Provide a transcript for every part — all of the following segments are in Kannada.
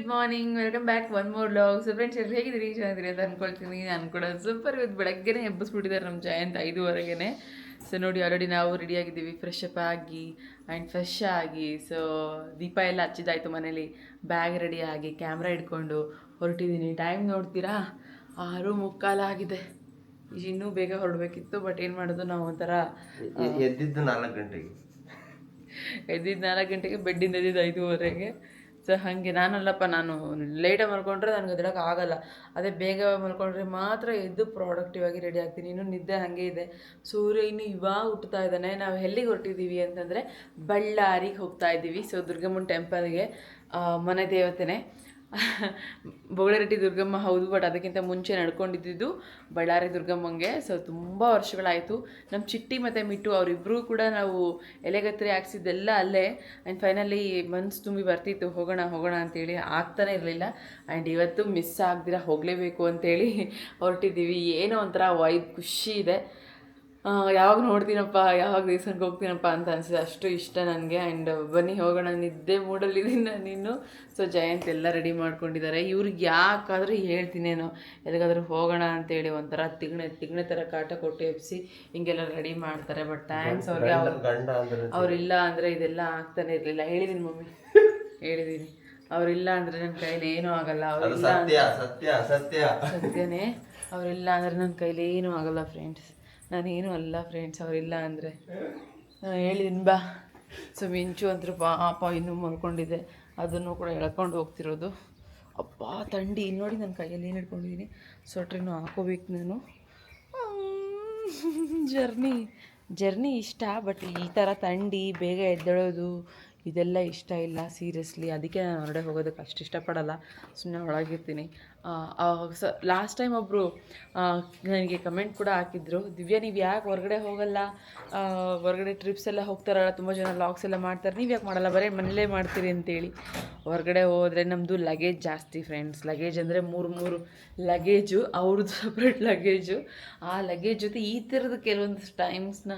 Good morning, welcome back one more vlog. So friends ಎಲ್ಲರೂ ಹೇಗಿದ್ದೀರಿ, ಚೆನ್ನಾಗಿದ್ದೀರಿ ಅಂತ ಅಂದ್ಕೊಳ್ತೀನಿ. ನಾನು ಕೂಡ ಸೂಪರ್. ಇವತ್ತು ಬೆಳಗ್ಗೆನೇ ಎಬ್ಬಿಸ್ಬಿಟ್ಟಿದ್ದಾರೆ ನಮ್ಮ ಜಯಂತ್ 5:30ಗೆ. ಸೊ ನೋಡಿ, ಆಲ್ರೆಡಿ ನಾವು ರೆಡಿಯಾಗಿದ್ದೀವಿ, ಫ್ರೆಶ್ ಅಪ್ ಆಗಿ ಆ್ಯಂಡ್ ಫ್ರೆಶ್ ಆಗಿ. ಸೊ ದೀಪ ಎಲ್ಲ ಹಚ್ಚಿದಾಯಿತು ಮನೇಲಿ, ಬ್ಯಾಗ್ ರೆಡಿ ಆಗಿ ಕ್ಯಾಮ್ರಾ ಹಿಡ್ಕೊಂಡು ಹೊರಟಿದ್ದೀನಿ. ಟೈಮ್ ನೋಡ್ತೀರಾ, 6:45 ಆಗಿದೆ. ಇನ್ನೂ ಬೇಗ ಹೊರಡಬೇಕಿತ್ತು, ಬಟ್ ಏನು ಮಾಡೋದು, ನಾವು ಒಂಥರ ಎದ್ದಿದ್ದು 4 ಗಂಟೆಗೆ, ಎದ್ದಿದ್ದು 4 ಗಂಟೆಗೆ, ಬೆಡ್ಡಿಂದ ಎದ್ದಿದ್ದು 5:30ಗೆ. ಸೊ ಹಾಗೆ ನಾನಲ್ಲಪ್ಪ, ನಾನು ಲೇಟಾಗಿ ಮಲ್ಕೊಂಡ್ರೆ ನನಗೆ ಎದ್ದೇಳಕ್ಕೆ ಆಗಲ್ಲ. ಅದೇ ಬೇಗ ಮಲ್ಕೊಂಡ್ರೆ ಮಾತ್ರ ಎದ್ದು ಪ್ರಾಡಕ್ಟಿವ್ ಆಗಿ ರೆಡಿ ಆಗ್ತೀನಿ. ಇನ್ನೂ ನಿದ್ದೆ ಹಾಗೆ ಇದೆ. ಸೂರ್ಯ ಇನ್ನೂ ಇವಾಗ ಹುಟ್ಟುತ್ತಾ ಇದ್ದಾನೆ. ನಾವು ಎಲ್ಲಿಗೆ ಹೊರಟಿದ್ದೀವಿ ಅಂತಂದರೆ ಬಳ್ಳಾರಿಗೆ ಹೋಗ್ತಾ ಇದ್ದೀವಿ. ಸೊ ದುರ್ಗಮ್ಮನ ಟೆಂಪಲ್ಗೆ, ಮನೆ ದೇವತೆನೇ ಬೊಗಳರೆಡ್ಡಿ ದುರ್ಗಮ್ಮ ಹೌದು, ಬಟ್ ಅದಕ್ಕಿಂತ ಮುಂಚೆ ನಡ್ಕೊಂಡಿದ್ದು ಬಳ್ಳಾರಿ ದುರ್ಗಮ್ಮಂಗೆ. ಸೊ ತುಂಬ ವರ್ಷಗಳಾಯಿತು. ನಮ್ಮ ಚಿಟ್ಟಿ ಮತ್ತು ಮಿಟ್ಟು ಅವರಿಬ್ಬರೂ ಕೂಡ ನಾವು ಎಲೆಗತ್ರಿ ಹಾಕ್ಸಿದ್ದೆಲ್ಲ ಅಲ್ಲೇ. ಆ್ಯಂಡ್ ಫೈನಲಿ ಮನ್ಸು ತುಂಬಿ ಬರ್ತಿತ್ತು, ಹೋಗೋಣ ಹೋಗೋಣ ಅಂತೇಳಿ, ಆಗ್ತಾನೆ ಇರಲಿಲ್ಲ. ಆ್ಯಂಡ್ ಇವತ್ತು ಮಿಸ್ ಆಗದಿರ ಹೋಗಲೇಬೇಕು ಅಂತೇಳಿ ಹೊರಟಿದ್ದೀವಿ. ಏನೋ ಒಂಥರ ವೈಬ್, ಖುಷಿ ಇದೆ. ಯಾವಾಗ ನೋಡ್ತೀನಪ್ಪ, ಯಾವಾಗ ದೇವಸ್ಥಾನಕ್ಕೆ ಹೋಗ್ತೀನಪ್ಪ ಅಂತ ಅನಿಸಿದೆ, ಅಷ್ಟು ಇಷ್ಟ ನನಗೆ. ಆ್ಯಂಡ್ ಬನ್ನಿ ಹೋಗೋಣ, ನಿದ್ದೆ ಮೂಡಲ್ಲಿದ್ದೀನಿ ನಾನು ಇನ್ನು. ಸೊ ಜಯಂತ್ ಎಲ್ಲ ರೆಡಿ ಮಾಡ್ಕೊಂಡಿದ್ದಾರೆ. ಇವ್ರಿಗೆ ಯಾಕಾದರೂ ಹೇಳ್ತೀನೇನೋ ಎಲ್ಲಿಗಾದ್ರೂ ಹೋಗೋಣ ಅಂತೇಳಿ, ಒಂಥರ ತಿಗಣೆ ಥರ ಕಾಟ ಕೊಟ್ಟು ಎಬ್ಸಿ ಹಿಂಗೆಲ್ಲ ರೆಡಿ ಮಾಡ್ತಾರೆ. ಬಟ್ ಥ್ಯಾಂಕ್ಸ್ ಅವ್ರಿಗೆ. ಅವರಿಲ್ಲ ಅಂದರೆ ಇದೆಲ್ಲ ಆಗ್ತಾನೆ ಇರಲಿಲ್ಲ. ಹೇಳಿದ್ದೀನಿ ಮಮ್ಮಿ, ಹೇಳಿದ್ದೀನಿ, ಅವರಿಲ್ಲ ಅಂದರೆ ನನ್ನ ಕೈಲಿ ಏನೂ ಆಗಲ್ಲ. ಅವರಿಲ್ಲ, ಸತ್ಯನೇ, ಅವರಿಲ್ಲ ಅಂದರೆ ನನ್ನ ಕೈಲಿ ಏನೂ ಆಗಲ್ಲ ಫ್ರೆಂಡ್ಸ್. ನಾನೇನು ಅಲ್ಲ ಫ್ರೆಂಡ್ಸ್ ಅವರಿಲ್ಲ ಅಂದರೆ. ಹೇಳಿದ್ದೀನಿ ಬಾ. ಸೊ ಮಿಂಚು ಅಂತೂ ಪಾಪ ಇನ್ನೂ ಮಲ್ಕೊಂಡಿದ್ದೆ, ಅದನ್ನು ಕೂಡ ಎಳ್ಕೊಂಡು ಹೋಗ್ತಿರೋದು. ಅಪ್ಪ ಥಂಡಿ, ನೋಡಿ ನನ್ನ ಕೈಯಲ್ಲಿ ಏನು ಹಿಡ್ಕೊಂಡಿದ್ದೀನಿ. ಸ್ವೆಟ್ರಿನೂ ಹಾಕೋಬೇಕು ನಾನು. ಜರ್ನಿ ಇಷ್ಟ, ಬಟ್ ಈ ಥರ ಥಂಡಿ, ಬೇಗ ಎದ್ದೇಳೋದು ಇದೆಲ್ಲ ಇಷ್ಟ ಇಲ್ಲ ಸೀರಿಯಸ್ಲಿ. ಅದಕ್ಕೆ ನಾನು ಹೊರಗಡೆ ಹೋಗೋದಕ್ಕೆ ಅಷ್ಟು ಇಷ್ಟಪಡಲ್ಲ, ಸುಮ್ಮನೆ ಒಳಗಿರ್ತೀನಿ. ಲಾಸ್ಟ್ ಟೈಮ್ ಒಬ್ಬರು ನನಗೆ ಕಮೆಂಟ್ ಕೂಡ ಹಾಕಿದ್ರು, ದಿವ್ಯಾ ನೀವು ಯಾಕೆ ಹೊರಗಡೆ ಹೋಗಲ್ಲ, ಹೊರಗಡೆ ಟ್ರಿಪ್ಸ್ ಎಲ್ಲ ಹೋಗ್ತಾರಲ್ಲ, ತುಂಬ ಜನ ಲಾಗ್ಸ್ ಎಲ್ಲ ಮಾಡ್ತಾರೆ, ನೀವು ಯಾಕೆ ಮಾಡಲ್ಲ, ಬರೀ ಮನೇಲೇ ಮಾಡ್ತೀರಿ ಅಂತೇಳಿ. ಹೊರಗಡೆ ಹೋದರೆ ನಮ್ಮದು ಲಗೇಜ್ ಜಾಸ್ತಿ ಫ್ರೆಂಡ್ಸ್. ಲಗೇಜ್ ಅಂದರೆ 3 ಲಗೇಜು, ಅವ್ರದ್ದು ಸಪ್ರೇಟ್ ಲಗೇಜು. ಆ ಲಗೇಜ್ ಜೊತೆ ಈ ಥರದ ಕೆಲವೊಂದು ಟೈಮ್ಸ್ನ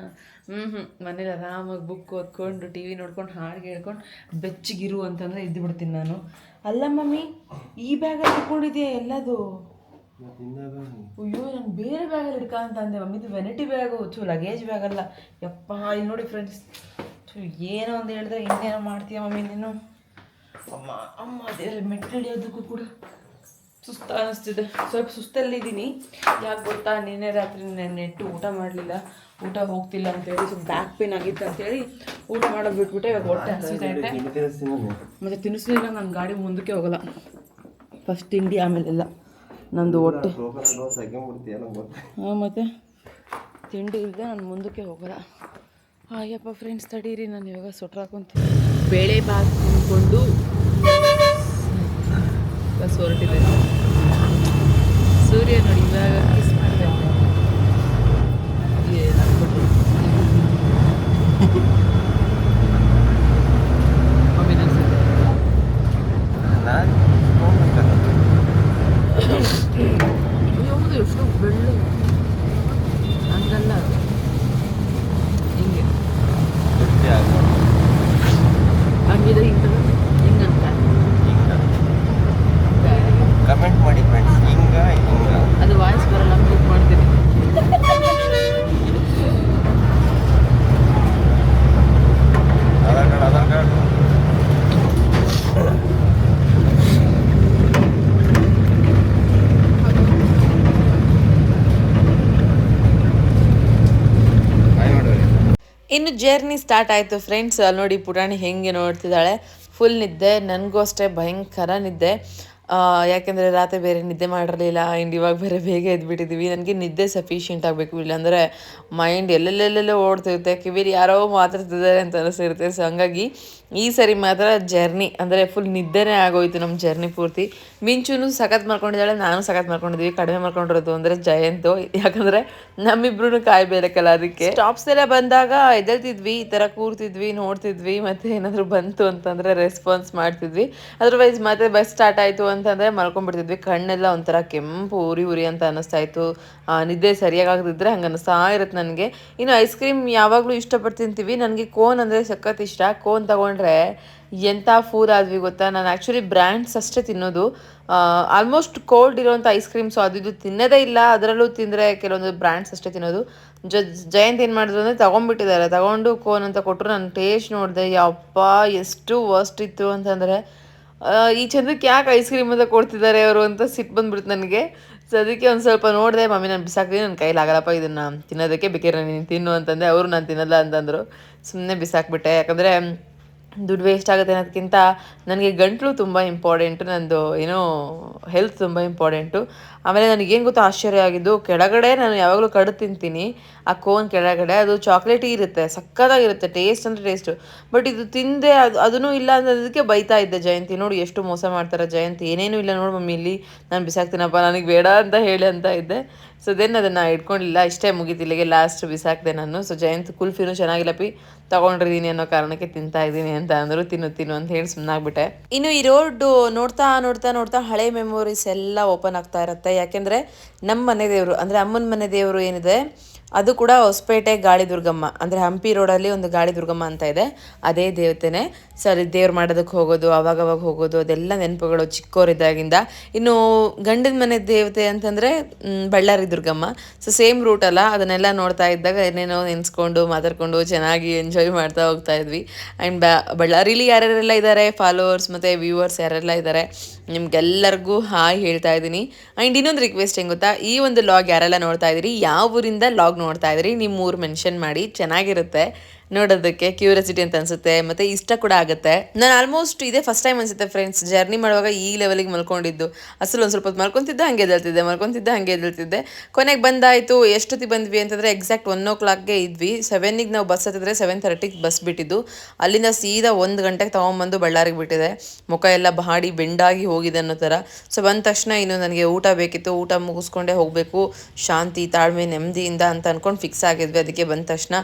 ಮನೇಲಿ ಆರಾಮಾಗಿ ಬುಕ್ ಓದ್ಕೊಂಡು, ಟಿ ವಿ ನೋಡ್ಕೊಂಡು, ಹಾಡು ಹೇಳ್ಕೊಂಡು ಬೆಚ್ಚಗಿರು ಅಂತಂದರೆ ಇದ್ದು ಬಿಡ್ತೀನಿ ನಾನು. ಅಲ್ಲ ಮಮ್ಮಿ, ಈ ಬ್ಯಾಗಲ್ಲಿ ಇಟ್ಕೊಂಡಿದೆಯಾ ಎಲ್ಲದು? ಅಯ್ಯೋ, ನಾನು ಬೇರೆ ಬ್ಯಾಗಲ್ಲಿ ಇಡ್ಕ ಅಂತ ಅಂದೆ ಮಮ್ಮಿ. ಇದು ವೆನಿಟಿ ಬ್ಯಾಗು, ಲಗೇಜ್ ಬ್ಯಾಗಲ್ಲ. ಯಪ್ಪ, ಇಲ್ಲಿ ನೋಡಿ ಫ್ರೆಂಡ್ಸ್, ಏನೋ ಒಂದು ಹೇಳಿದ್ರೆ ಇನ್ನೇನೋ ಮಾಡ್ತೀಯ ಮಮ್ಮಿ ನೀನು. ಅಮ್ಮ ದೇವ್ರ, ಮೆಟ್ಟು ಹಿಡಿಯೋದಕ್ಕೂ ಕೂಡ ಸುಸ್ತು ಅನ್ನಿಸ್ತಿದೆ. ಸ್ವಲ್ಪ ಸುಸ್ತಲ್ಲಿದ್ದೀನಿ. ಯಾಕೆ ಗೊತ್ತಾ, ನಿನ್ನೆ ರಾತ್ರಿ ನೆಟ್ಟು ಊಟ ಮಾಡಲಿಲ್ಲ, ಊಟ ಹೋಗ್ತಿಲ್ಲ ಅಂತೇಳಿ, ಸ್ವಲ್ಪ ಬ್ಯಾಕ್ ಪೇನ್ ಆಗಿತ್ತು ಅಂತೇಳಿ ಊಟ ಮಾಡೋದು ಬಿಟ್ಬಿಟ್ಟೆ. ಇವಾಗ ಹೊಟ್ಟೆ ಹಸಿದೈತೆ, ಮತ್ತು ತಿನ್ನಿಸ್ಲಿಲ್ಲ ನಾನು ಗಾಡಿ ಮುಂದಕ್ಕೆ ಹೋಗಲ್ಲ. ಫಸ್ಟ್ ತಿಂಡಿ, ಆಮೇಲೆಲ್ಲ ನಂದು ಹೊಟ್ಟೆ. ಹಾಂ, ಮತ್ತು ತಿಂಡಿ ಇಲ್ಲದೆ ನಾನು ಮುಂದಕ್ಕೆ ಹೋಗಲ್ಲ. ಅಯ್ಯಪ್ಪ ಫ್ರೆಂಡ್ಸ್, ತಡೀರಿ, ನಾನು ಇವಾಗ ಸ್ವೆಟ್ರ್ ಹಾಕೊತೀನಿ. ಬೇಳೆ ಬಾತ್ ತಿಂದ್ಕೊಂಡು ಬಸ್ ಹೊರಟಿದೆ. ಸೂರ್ಯ ನೋಡಿ ಇವಾಗ ಕಿಸ್ ಮಾಡ್ತಾ ಇದ್ದೆ. ಮಮ್ಮಿ ಅನ್ಸುತ್ತೆ ಎಷ್ಟು ಬೆಳ್ಳು, ಹಂಗಲ್ಲ, ಹಿಂಗೆ ಹಂಗಿದೆ, ಹಿಂಗಂತ ಕಮೆಂಟ್ ಮಾಡಿ ಫ್ರೆಂಡ್ಸ್. ಹಿಂಗ ಅದು ವಾಯ್ಸ್ ಬರಲ್ಲ, ಮ್ಯೂಟ್ ಮಾಡ್ತೀನಿ. ಆಧಾರ್ ಕಾರ್ಡ್ ಇನ್ನು ಜರ್ನಿ ಸ್ಟಾರ್ಟ್ ಆಯಿತು ಫ್ರೆಂಡ್ಸ್. ಅಲ್ಲಿ ನೋಡಿ ಪುಟಾಣಿ ಹೆಂಗೆ ನೋಡ್ತಿದ್ದಾಳೆ. ಫುಲ್ ನಿದ್ದೆ, ನನಗೂ ಅಷ್ಟೇ ಭಯಂಕರ ನಿದ್ದೆ. ಯಾಕೆಂದರೆ ರಾತ್ರಿ ಬೇರೆ ನಿದ್ದೆ ಮಾಡಿರಲಿಲ್ಲ, ಆ್ಯಂಡ್ ಇವಾಗ ಬೇರೆ ಬೇಗ ಎದ್ಬಿಟ್ಟಿದ್ದೀವಿ. ನನಗೆ ನಿದ್ದೆ ಸಫಿಷಿಯೆಂಟ್ ಆಗಬೇಕು, ಇಲ್ಲಾಂದರೆ ಮೈಂಡ್ ಎಲ್ಲೆಲ್ಲೆಲ್ಲೆಲ್ಲೋ ಓಡ್ತಿರುತ್ತೆ, ಕಿವಿಲಿ ಯಾರೋ ಮಾತಾಡ್ತಿದ್ದಾರೆ ಅಂತ ಅನಿಸಿರುತ್ತೆ. ಸೊ ಹಂಗಾಗಿ ಈ ಸರಿ ಮಾತ್ರ ಜರ್ನಿ ಅಂದರೆ ಫುಲ್ ನಿದ್ದೆನೇ ಆಗೋಯ್ತು ನಮ್ಮ ಜರ್ನಿ ಪೂರ್ತಿ. ಮಿಂಚುನು ಸಖತ್ ಮಾಡ್ಕೊಂಡಿದ್ದಾಳೆ, ನಾನು ಸಖತ್ ಮಾಡ್ಕೊಂಡಿದ್ದೀವಿ. ಕಡಿಮೆ ಮಾಡ್ಕೊಂಡಿರೋದು ಅಂದರೆ ಜಯಂತು, ಯಾಕಂದರೆ ನಮ್ಮಿಬ್ರು ಕಾಯ್ಬೇಕಲ್ಲ. ಅದಕ್ಕೆ ಸ್ಟಾಪ್ಸ್ ಎಲ್ಲ ಬಂದಾಗ ಎದ್ದೇಳ್ತಿದ್ವಿ, ಈ ಥರ ಕೂರ್ತಿದ್ವಿ, ನೋಡ್ತಿದ್ವಿ, ಮತ್ತು ಏನಾದರೂ ಬಂತು ಅಂತಂದರೆ ರೆಸ್ಪಾನ್ಸ್ ಮಾಡ್ತಿದ್ವಿ. ಅದರ್ವೈಸ್ ಮತ್ತೆ ಬಸ್ ಸ್ಟಾರ್ಟ್ ಆಯಿತು ಅಂತಂದರೆ ಮಲ್ಕೊಂಡ್ಬಿಡ್ತಿದ್ವಿ. ಕಣ್ಣೆಲ್ಲ ಒಂಥರ ಕೆಂಪು ಉರಿ ಅಂತ ಅನ್ನಿಸ್ತಾ ಇತ್ತು. ನಿದ್ದೆ ಸರಿಯಾಗದಿದ್ದರೆ ಹಂಗೆ ಅನ್ನಿಸ್ತಾ ಇರುತ್ತೆ ನನಗೆ. ಇನ್ನು ಐಸ್ ಕ್ರೀಮ್ ಯಾವಾಗಲೂ ಇಷ್ಟಪಟ್ಟು ತಿಂತೀವಿ. ನನಗೆ ಕೋನ್ ಅಂದರೆ ಸಖತ್ ಇಷ್ಟ. ಕೋನ್ ತೊಗೊಂಡ್ರೆ ಎಂಥ ಫೂಲ್ ಆದ್ವಿ ಗೊತ್ತಾ. ನಾನು ಆ್ಯಕ್ಚುಲಿ ಬ್ರ್ಯಾಂಡ್ಸ್ ಅಷ್ಟೇ ತಿನ್ನೋದು. ಆಲ್ಮೋಸ್ಟ್ ಕೋಲ್ಡ್ ಇರೋವಂಥ ಐಸ್ ಕ್ರೀಮ್ಸು ಅದು ಇದು ತಿನ್ನೋದೇ ಇಲ್ಲ. ಅದರಲ್ಲೂ ತಿಂದರೆ ಕೆಲವೊಂದು ಬ್ರ್ಯಾಂಡ್ಸ್ ಅಷ್ಟೇ ತಿನ್ನೋದು. ಜಯಂತ್ ಏನು ಮಾಡಿದ್ರು ಅಂದರೆ ತೊಗೊಂಡ್ಬಿಟ್ಟಿದ್ದಾರೆ. ತೊಗೊಂಡು ಕೋನ್ ಅಂತ ಕೊಟ್ಟರು. ನಾನು ಟೇಸ್ಟ್ ನೋಡಿದೆ, ಯಪ್ಪ ಎಷ್ಟು ವರ್ಸ್ಟ್ ಇತ್ತು ಅಂತಂದರೆ, ಈ ಚಂದಕ್ಕೆ ಯಾಕೆ ಐಸ್ ಕ್ರೀಮ್ ಅಂತ ಕೊಡ್ತಿದ್ದಾರೆ ಅವರು ಅಂತ ಸಿಟ್ಟು ಬಂದ್ಬಿಡ್ತು ನನಗೆ. ಸೊ ಅದಕ್ಕೆ ಒಂದು ಸ್ವಲ್ಪ ನೋಡಿದೆ, ಮಮ್ಮಿ ನಾನು ಬಿಸಾಕ್ತೀನಿ, ನನ್ನ ಕೈಲಿ ಆಗಲ್ಲಪ್ಪ ಇದನ್ನು ತಿನ್ನೋದಕ್ಕೆ, ಬೇಕಾದ್ರೆ ನೀನು ತಿನ್ನು ಅಂತಂದೆ. ಅವರು ನಾನು ತಿನ್ನಲ್ಲ ಅಂತಂದರು. ಸುಮ್ಮನೆ ಬಿಸಾಕ್ಬಿಟ್ಟೆ. ಯಾಕಂದರೆ ದುಡ್ಡು ವೇಸ್ಟ್ ಆಗುತ್ತೆ ಅನ್ನೋದಕ್ಕಿಂತ ನನಗೆ ಗಂಟಲು ತುಂಬ ಇಂಪಾರ್ಟೆಂಟು, ನಂದು ಏನೋ ಹೆಲ್ತ್ ತುಂಬ ಇಂಪಾರ್ಟೆಂಟು. ಆಮೇಲೆ ನನಗೇನು ಗೊತ್ತಾ ಆಶ್ಚರ್ಯ ಆಗಿದ್ದು, ಕೆಳಗಡೆ ನಾನು ಯಾವಾಗಲೂ ಕಡ್ದು ತಿಂತೀನಿ, ಆ ಕೋನ್ ಕೆಳಗಡೆ ಅದು ಚಾಕ್ಲೇಟಿ ಇರುತ್ತೆ, ಸಕ್ಕತ್ತಾಗಿರುತ್ತೆ, ಟೇಸ್ಟ್ ಅಂದರೆ ಟೇಸ್ಟು. ಬಟ್ ಇದು ತಿಂದೆ ಅದೂ ಇಲ್ಲ ಅನ್ನೋದಕ್ಕೆ ಬೈತಾ ಇದ್ದೆ ಜಯಂತಿ. ನೋಡಿ ಎಷ್ಟು ಮೋಸ ಮಾಡ್ತಾರೆ ಜಯಂತಿ, ಏನೇನೂ ಇಲ್ಲ ನೋಡಿ ಮಮ್ಮಿ ಇಲ್ಲಿ, ನಾನು ಬಿಸಾಕ್ತೀನಪ್ಪ, ನನಗೆ ಬೇಡ ಅಂತ ಹೇಳಿ ಅಂತ ಇದ್ದೆ. ಸೊ ದೆನ್ ಅದನ್ನು ಇಟ್ಕೊಂಡಿಲ್ಲ, ಇಷ್ಟೇ ಮುಗೀತು, ಇಲ್ಲಿಗೆ ಲಾಸ್ಟ್ ಬಿಸಾಕಿದೆ ನಾನು. ಸೊ ಜಯಂತ್ ಕುಲ್ಫಿನೂ ಚೆನ್ನಾಗಿಲ್ಲಪ್ಪಿ, ತೊಗೊಂಡಿದ್ದೀನಿ ಅನ್ನೋ ಕಾರಣಕ್ಕೆ ತಿಂತಾ ಇದ್ದೀನಿ ಅಂತ ಅಂದರು. ತಿನ್ನು ಅಂತ ಹೇಳಿ ಸುಮ್ಮನಾಗ್ಬಿಟ್ಟೆ. ಇನ್ನು ಈ ರೋಡ್ ನೋಡ್ತಾ ನೋಡ್ತಾ ನೋಡ್ತಾ ಹಳೆ ಮೆಮೊರೀಸ್ ಎಲ್ಲ ಓಪನ್ ಆಗ್ತಾ ಇರುತ್ತೆ. ಯಾಕೆಂದರೆ ನಮ್ಮ ಮನೆ ದೇವರು ಅಂದರೆ ಅಮ್ಮನ ಮನೆ ದೇವರು ಏನಿದೆ ಅದು ಕೂಡ ಹೊಸಪೇಟೆ ಗಾಳಿ ದುರ್ಗಮ್ಮ, ಅಂದರೆ ಹಂಪಿ ರೋಡಲ್ಲಿ ಒಂದು ಗಾಳಿ ದುರ್ಗಮ್ಮ ಅಂತ ಇದೆ, ಅದೇ ದೇವತೆನೇ. ಸರಿ, ದೇವ್ರು ಮಾಡೋದಕ್ಕೆ ಹೋಗೋದು, ಅವಾಗವಾಗ ಹೋಗೋದು, ಅದೆಲ್ಲ ನೆನಪುಗಳು ಚಿಕ್ಕವರಿದ್ದಾಗಿಂದ. ಇನ್ನು ಗಂಡನ ಮನೆ ದೇವತೆ ಅಂತಂದರೆ Ballari Durgamma. So same route ಅಲ್ಲ, ಅದನ್ನೆಲ್ಲ ನೋಡ್ತಾ ಇದ್ದಾಗ ಏನೇನೋ ನೆನೆಸ್ಕೊಂಡು ಮಾತಾಡ್ಕೊಂಡು ಚೆನ್ನಾಗಿ ಎಂಜಾಯ್ ಮಾಡ್ತಾ ಹೋಗ್ತಾ ಇದ್ವಿ. ಆ್ಯಂಡ್ ಬಳ್ಳಾರಿಲಿ ಯಾರ್ಯಾರೆಲ್ಲ ಇದ್ದಾರೆ ಫಾಲೋವರ್ಸ್ ಮತ್ತು ವ್ಯೂವರ್ಸ್ ಯಾರೆಲ್ಲ ಇದ್ದಾರೆ ನಿಮ್ಗೆಲ್ಲರಿಗೂ ಹಾಯ್ ಹೇಳ್ತಾ ಇದ್ದೀನಿ. ಆ್ಯಂಡ್ ಇನ್ನೊಂದು ರಿಕ್ವೆಸ್ಟ್ ಏನು ಗೊತ್ತಾ, ಈ ಒಂದು ಲಾಗ್ ಯಾರೆಲ್ಲ ನೋಡ್ತಾ ಇದ್ದೀರಿ, ಯಾವ ಊರಿಂದ ಲಾಗ್ ನೋಡ್ತಾ ಇದ್ದೀರಿ, ನಿಮ್ಮ ಊರು ಮೆನ್ಷನ್ ಮಾಡಿ, ಚೆನ್ನಾಗಿರುತ್ತೆ ನೋಡೋದಕ್ಕೆ, ಕ್ಯೂರಿಯಾಸಿಟಿ ಅಂತ ಅನಿಸುತ್ತೆ, ಮತ್ತು ಇಷ್ಟ ಕೂಡ ಆಗುತ್ತೆ. ನಾನು ಆಲ್ಮೋಸ್ಟ್ ಇದೇ ಫಸ್ಟ್ ಟೈಮ್ ಅನಿಸುತ್ತೆ ಫ್ರೆಂಡ್ಸ್ ಜರ್ನಿ ಮಾಡುವಾಗ ಈ ಲೆವೆಲಿಗೆ ಮಲ್ಕೊಂಡಿದ್ದು. ಅಸಲು ಒಂದು ಸ್ವಲ್ಪ ಹೊತ್ತು ಮಲ್ಕೊತಿದ್ದೆ, ಹಂಗೆ ಎದ್ದೇಳ್ತಿದ್ದೆ. ಕೊನೆಗೆ ಬಂದಾಯಿತು. ಎಷ್ಟೊತ್ತಿಗೆ ಬಂದ್ವಿ ಅಂತಂದರೆ ಎಕ್ಸಾಕ್ಟ್ 1 o'clockಗೆ ಇದ್ವಿ. 7ಗೆ ನಾವು ಬಸ್ ಹತ್ತಿದ್ರೆ 7:30ಗೆ ಬಸ್ ಬಿಟ್ಟಿದ್ದು. ಅಲ್ಲಿಂದ ಸೀದಾ 1 ಗಂಟೆಗೆ ತೊಗೊಂಬಂದು ಬಳ್ಳಾರಿಗೆ ಬಿಟ್ಟಿದೆ. ಮುಖ ಎಲ್ಲ ಬಾಡಿ ಬೆಂಡಾಗಿ ಹೋಗಿದೆ ಅನ್ನೋ ಥರ. ಸೊ ಬಂದ ತಕ್ಷಣ ಇನ್ನು ನನಗೆ ಊಟ ಬೇಕಿತ್ತು, ಊಟ ಮುಗಿಸ್ಕೊಂಡೇ ಹೋಗಬೇಕು, ಶಾಂತಿ ತಾಳ್ಮೆ ನೆಮ್ಮದಿಯಿಂದ ಅಂತ ಅಂದ್ಕೊಂಡು ಫಿಕ್ಸ್ ಆಗಿದ್ವಿ. ಅದಕ್ಕೆ ಬಂದ ತಕ್ಷಣ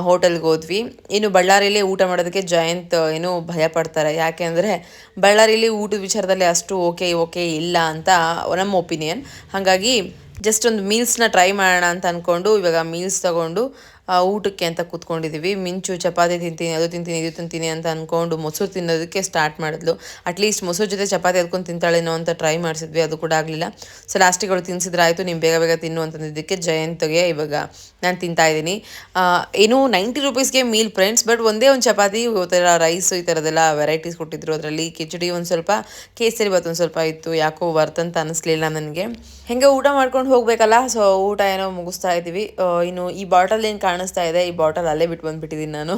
ಹೋಟೆಲ್ಗೆ ಹೋದ್ವಿ. ಇನ್ನು ಬಳ್ಳಾರಿಯಲ್ಲಿ ಊಟ ಮಾಡೋದಕ್ಕೆ ಜಯಂತ್ ಏನೋ ಭಯ ಪಡ್ತಾರೆ. ಯಾಕೆ ಅಂದರೆ ಬಳ್ಳಾರಿಯಲ್ಲಿ ಊಟದ ವಿಚಾರದಲ್ಲಿ ಅಷ್ಟು ಓಕೆ ಇಲ್ಲ ಅಂತ ನಮ್ಮ ಒಪಿನಿಯನ್. ಹಾಗಾಗಿ ಜಸ್ಟ್ ಒಂದು ಮೀಲ್ಸ್ನ ಟ್ರೈ ಮಾಡೋಣ ಅಂತ ಅಂದ್ಕೊಂಡು ಇವಾಗ ಮೀಲ್ಸ್ ತೊಗೊಂಡು ಊಟಕ್ಕೆ ಅಂತ ಕೂತ್ಕೊಂಡಿದ್ದೀವಿ. ಮಿಂಚು ಚಪಾತಿ ತಿಂತೀನಿ, ಅದು ತಿಂತೀನಿ, ಇದು ತಿಂತೀನಿ ಅಂತ ಅಂದ್ಕೊಂಡು ಮೊಸರು ತಿನ್ನೋದಕ್ಕೆ ಸ್ಟಾರ್ಟ್ ಮಾಡಿದ್ಲು. ಅಟ್ಲೀಸ್ಟ್ ಮೊಸರು ಜೊತೆ ಚಪಾತಿ ಎದ್ಕೊಂಡು ತಿಂತಾಳೇನೋ ಅಂತ ಟ್ರೈ ಮಾಡಿಸಿದ್ವಿ, ಅದು ಕೂಡ ಆಗಲಿಲ್ಲ. ಸೊ ಲಾಸ್ಟಿಗೆ ಅವಳು ತಿನ್ಸಿದ್ರೆ ಆಯಿತು, ನೀವು ಬೇಗ ತಿನ್ನು ಅಂತಂದಿದ್ದಕ್ಕೆ ಜಯಂತ್ಗೆ ಇವಾಗ ನಾನು ತಿಂತಾ ಇದ್ದೀನಿ. ಏನು 90 rupeesಗೆ ಮೀಲ್ ಫ್ರೆಂಡ್ಸ್, ಬಟ್ ಒಂದೇ ಒಂದು ಚಪಾತಿ, ಈ ಥರ ರೈಸು, ಈ ಥರದ್ದೆಲ್ಲ ವೆರೈಟೀಸ್ ಕೊಟ್ಟಿದ್ರು. ಅದರಲ್ಲಿ ಕಿಚಡಿ ಒಂದು ಸ್ವಲ್ಪ, ಕೇಸರಿ ಬಾತ್ ಒಂದು ಸ್ವಲ್ಪ ಇತ್ತು. ಯಾಕೋ ವರ್ತ್ ಅಂತ ಅನ್ನಿಸ್ಲಿಲ್ಲ ನನಗೆ. ಹೆಂಗೆ ಊಟ ಮಾಡ್ಕೊಂಡು ಹೋಗಬೇಕಲ್ಲ, ಸೊ ಊಟ ಏನೋ ಮುಗಿಸ್ತಾ ಇದ್ದೀವಿ. ಇನ್ನು ಈ ಬಾಟಲ್ ಏನು ಕಾಣಿಸ್ತಾ ಇದೆ, ಈ ಬಾಟಲ್ ಅಲ್ಲೇ ಬಿಟ್ಟು ಬಂದುಬಿಟ್ಟಿದ್ದೀನಿ ನಾನು,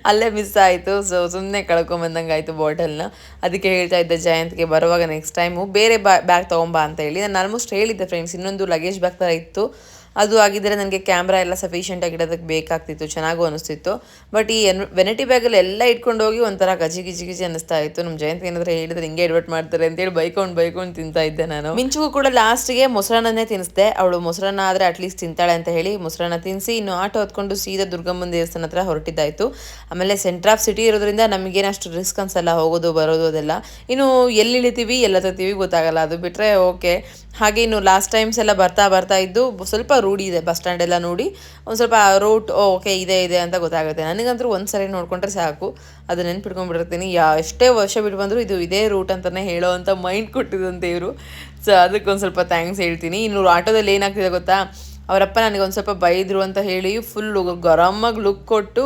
ಅಲ್ಲೇ ಮಿಸ್ ಆಯಿತು. ಸೊ ಸುಮ್ಮನೆ ಕಳ್ಕೊಂಬಂದಂಗೆ ಆಯಿತು ಬಾಟಲ್ನ. ಅದಕ್ಕೆ ಹೇಳ್ತಾ ಇದ್ದೆ ಜಯಂತ್ಗೆ ಬರುವಾಗ ನೆಕ್ಸ್ಟ್ ಟೈಮು ಬೇರೆ ಬ್ಯಾಗ್ ತೊಗೊಂಬಾ ಅಂತ ಹೇಳಿ. ನಾನು ಆಲ್ಮೋಸ್ಟ್ ಹೇಳಿದ್ದೆ ಫ್ರೆಂಡ್ಸ್, ಇನ್ನೊಂದು ಲಗೇಜ್ ಬ್ಯಾಗ್ ಥರ ಇತ್ತು, ಅದು ಆಗಿದ್ದರೆ ನನಗೆ ಕ್ಯಾಮ್ರಾ ಎಲ್ಲ ಸಫಿಷಿಯೆಂಟಾಗಿ ಇಡೋದಕ್ಕೆ ಬೇಕಾಗ್ತಿತ್ತು, ಚೆನ್ನಾಗೂ ಅನಿಸ್ತಿತ್ತು. ಬಟ್ ಈ ವೆನಿಟಿ ಬ್ಯಾಗಲ್ಲಿ ಎಲ್ಲ ಇಟ್ಕೊಂಡು ಹೋಗಿ ಒಂಥರ ಗಜಿ ಅನ್ನಿಸ್ತಾ ಇತ್ತು. ನಮ್ಮ ಜಯಂತ್ ಏನಾದರೂ ಹೇಳಿದ್ರೆ ಹಿಂಗೆ ಎಡ್ವರ್ಟ್ ಮಾಡ್ತಾರೆ ಅಂತೇಳಿ ಬೈಕೊಂಡು ತಿಂತಾ ಇದ್ದೆ ನಾನು. ಮಿಂಚುಗೂ ಕೂಡ ಲಾಸ್ಟಿಗೆ ಮೊಸರನ್ನೇ ತಿನ್ನಿಸ್ದೆ. ಅವಳು ಮೊಸರನ್ನ ಆದರೆ ಅಟ್ಲೀಸ್ಟ್ ತಿಂತಾಳೆ ಅಂತ ಹೇಳಿ ಮೊಸರನ್ನ ತಿನ್ನಿಸಿ ಇನ್ನು ಆಟೋ ಹೊತ್ಕೊಂಡು ಸೀದಾ ದುರ್ಗಮ್ಮನ ದೇವಸ್ಥಾನ ಹತ್ರ ಹೊರಟಿದ್ದಾಯಿತು. ಆಮೇಲೆ ಸೆಂಟ್ರ್ ಆಫ್ ಸಿಟಿ ಇರೋದ್ರಿಂದ ನಮಗೇನಷ್ಟು ರಿಸ್ಕ್ ಅನ್ಸಲ್ಲ, ಹೋಗೋದು ಬರೋದು ಅದೆಲ್ಲ. ಇನ್ನು ಎಲ್ಲಿ ಇಳಿತೀವಿ ಎಲ್ಲ ತರ್ತೀವಿ ಗೊತ್ತಾಗಲ್ಲ, ಅದು ಬಿಟ್ಟರೆ ಓಕೆ. ಹಾಗೆ ಇನ್ನು ಲಾಸ್ಟ್ ಟೈಮ್ಸ್ ಎಲ್ಲ ಬರ್ತಾ ಇದ್ದು ಸ್ವಲ್ಪ ರೂಢಿ ಇದೆ, ಬಸ್ ಸ್ಟ್ಯಾಂಡ್ ಎಲ್ಲ ನೋಡಿ ಒಂದು ಸ್ವಲ್ಪ ರೂಟ್ ಓಕೆ ಇದೆ ಅಂತ ಗೊತ್ತಾಗುತ್ತೆ. ನನಗಂತೂ ಒಂದು ಸರಿ ನೋಡ್ಕೊಂಡ್ರೆ ಸಾಕು, ಅದು ನೆನ್ಪಿಟ್ಕೊಂಡ್ಬಿಟ್ಟಿರ್ತೀನಿ. ಎಷ್ಟೇ ವರ್ಷ ಬಿಟ್ಟು ಬಂದರೂ ಇದು ಇದೇ ರೂಟ್ ಅಂತಲೇ ಹೇಳೋ ಅಂತ ಮೈಂಡ್ ಕೊಟ್ಟಿದ್ದಂತೆ ಇವರು. ಸೊ ಅದಕ್ಕೊಂದು ಸ್ವಲ್ಪ ಥ್ಯಾಂಕ್ಸ್ ಹೇಳ್ತೀನಿ. ಇನ್ನು ಆಟೋದಲ್ಲಿ ಏನಾಗ್ತಿದೆ ಗೊತ್ತಾ, ಅವರಪ್ಪ ನನಗೊಂದು ಸ್ವಲ್ಪ ಬೈದರು ಅಂತ ಹೇಳಿ ಫುಲ್ಲು ಗರಮಾಗಿ ಲುಕ್ ಕೊಟ್ಟು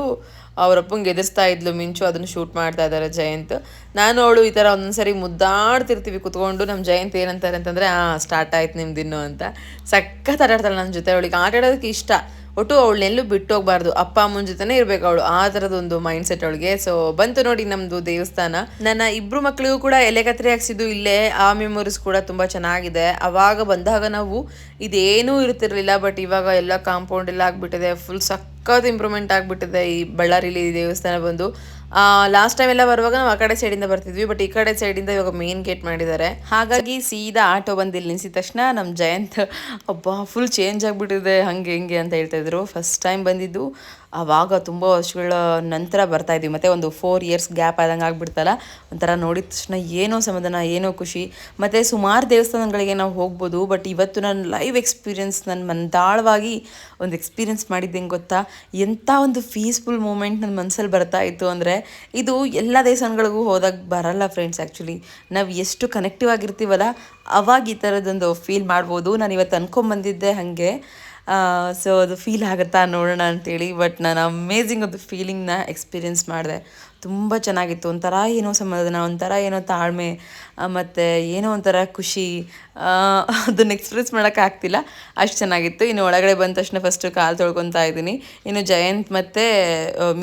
ಅವರಪ್ಪಂಗೆ ಎದುರಿಸ್ತಾ ಇದ್ಲು ಮಿಂಚು. ಅದನ್ನು ಶೂಟ್ ಮಾಡ್ತಾ ಇದ್ದಾರೆ ಜಯಂತ್. ನಾನು ಅವಳು ಈ ಥರ ಒಂದೊಂದ್ಸರಿ ಮುದ್ದಾಡ್ತಿರ್ತೀವಿ ಕುತ್ಕೊಂಡು. ನಮ್ಮ ಜಯಂತ್ ಏನಂತಾರೆ ಅಂತಂದರೆ ಸ್ಟಾರ್ಟ್ ಆಯ್ತು ನಿಮ್ದಿನ್ನು ಅಂತ. ಸಖತ್ ಆಟಾಡ್ತಾಳೆ ನನ್ನ ಜೊತೆ. ಅವಳಿಗೆ ಆಟ ಆಡೋದಕ್ಕೆ ಇಷ್ಟ, ಒಟ್ಟು ಅವಳನ್ನೆಲ್ಲೂ ಬಿಟ್ಟು ಹೋಗ್ಬಾರ್ದು, ಅಪ್ಪ ಅಮ್ಮನ ಜೊತೆನೇ ಇರಬೇಕು ಅವಳು, ಆ ಥರದೊಂದು ಮೈಂಡ್ ಸೆಟ್ ಅವಳಿಗೆ. ಸೊ ಬಂತು ನೋಡಿ ನಮ್ಮದು ದೇವಸ್ಥಾನ. ನನ್ನ 2 ಮಕ್ಕಳಿಗೂ ಕೂಡ ಎಲೆ ಕತ್ತರಿ ಹಾಕ್ಸಿದ್ದು ಇಲ್ಲೇ. ಆ ಮೆಮೊರೀಸ್ ಕೂಡ ತುಂಬ ಚೆನ್ನಾಗಿದೆ. ಆವಾಗ ಬಂದಾಗ ನಾವು ಇದೇನೂ ಇರ್ತಿರ್ಲಿಲ್ಲ, ಬಟ್ ಇವಾಗ ಎಲ್ಲ ಕಾಂಪೌಂಡ್ ಎಲ್ಲ ಆಗಿಬಿಟ್ಟಿದೆ, ಫುಲ್ ಸಖತ್ ಇಂಪ್ರೂವ್ಮೆಂಟ್ ಆಗಿಬಿಟ್ಟಿದೆ ಈ ಬಳ್ಳಾರಿಲಿ ದೇವಸ್ಥಾನ ಬಂದು. ಲಾಸ್ಟ್ ಟೈಮ್ ಎಲ್ಲ ಬರುವಾಗ ನಾವು ಆ ಕಡೆ ಸೈಡಿಂದ ಬರ್ತಿದ್ವಿ, ಬಟ್ ಈ ಕಡೆ ಸೈಡಿಂದ ಇವಾಗ ಮೇನ್ ಗೇಟ್ ಮಾಡಿದ್ದಾರೆ. ಹಾಗಾಗಿ ಸೀದಾ ಆಟೋ ಬಂದು ಇಲ್ಲಿ ನಿಲ್ಸಿದ ತಕ್ಷಣ ನಮ್ಮ ಜಯಂತ್ ಫುಲ್ ಚೇಂಜ್ ಆಗಿಬಿಟ್ಟಿದೆ ಹಂಗೆ ಹಿಂಗೆ ಅಂತ ಹೇಳ್ತಾಯಿದ್ರು. ಫಸ್ಟ್ ಟೈಮ್ ಬಂದಿದ್ದು ಆವಾಗ ತುಂಬ ವರ್ಷಗಳ ನಂತರ ಬರ್ತಾಯಿದ್ವಿ, ಮತ್ತು ಒಂದು 4 years ಗ್ಯಾಪ್ ಆದಂಗೆ ಆಗಿಬಿಡ್ತಲ್ಲ, ಒಂಥರ ನೋಡಿದ ತಕ್ಷಣ ಏನೋ ಸಮಾಧಾನ, ಏನೋ ಖುಷಿ. ಮತ್ತು ಸುಮಾರು ದೇವಸ್ಥಾನಗಳಿಗೆ ನಾವು ಹೋಗ್ಬೋದು, ಬಟ್ ಇವತ್ತು ನಾನು ಲೈವ್ ಎಕ್ಸ್ಪೀರಿಯೆನ್ಸ್ ನನ್ನ ಮಂದಾಳವಾಗಿ ಒಂದು ಎಕ್ಸ್ಪೀರಿಯೆನ್ಸ್ ಮಾಡಿದ್ದೇನೆ ಗೊತ್ತಾ. ಎಂಥ ಒಂದು ಪೀಸ್ಫುಲ್ ಮೂಮೆಂಟ್ ನನ್ನ ಮನಸ್ಸಲ್ಲಿ ಬರ್ತಾ ಇತ್ತು ಅಂದರೆ, ಇದು ಎಲ್ಲ ದೇವಸ್ಥಾನಗಳಿಗೂ ಹೋದಾಗ ಬರಲ್ಲ ಫ್ರೆಂಡ್ಸ್. ಆ್ಯಕ್ಚುಲಿ ನಾವು ಎಷ್ಟು ಕನೆಕ್ಟಿವ್ ಆಗಿರ್ತೀವಲ್ಲ ಅವಾಗ ಈ ಥರದ್ದೊಂದು ಫೀಲ್ ಮಾಡ್ಬೋದು. ನಾನು ಇವತ್ತು ಅನ್ಕೊಂಬಂದಿದ್ದೆ ಹಾಗೆ. ಸೊ ಅದು ಫೀಲ್ ಆಗುತ್ತಾ ನೋಡೋಣ ಅಂತೇಳಿ. ಬಟ್ ನಾನು ಅಮೇಝಿಂಗ್ ಅದು ಫೀಲಿಂಗ್ನ ಎಕ್ಸ್ಪೀರಿಯೆನ್ಸ್ ಮಾಡಿದೆ. ತುಂಬ ಚೆನ್ನಾಗಿತ್ತು. ಒಂಥರ ಏನೋ ಸಮಾಧಾನ, ಒಂಥರ ಏನೋ ತಾಳ್ಮೆ, ಮತ್ತು ಏನೋ ಒಂಥರ ಖುಷಿ. ಅದನ್ನು ಎಕ್ಸ್ಪ್ರೆಸ್ ಮಾಡೋಕ್ಕಾಗ್ತಿಲ್ಲ, ಅಷ್ಟು ಚೆನ್ನಾಗಿತ್ತು. ಇನ್ನು ಒಳಗಡೆ ಬಂದ ತಕ್ಷಣ ಫಸ್ಟು ಕಾಲು ತೊಳ್ಕೊತಾ ಇದ್ದೀನಿ. ಇನ್ನು ಜಯಂತ್ ಮತ್ತು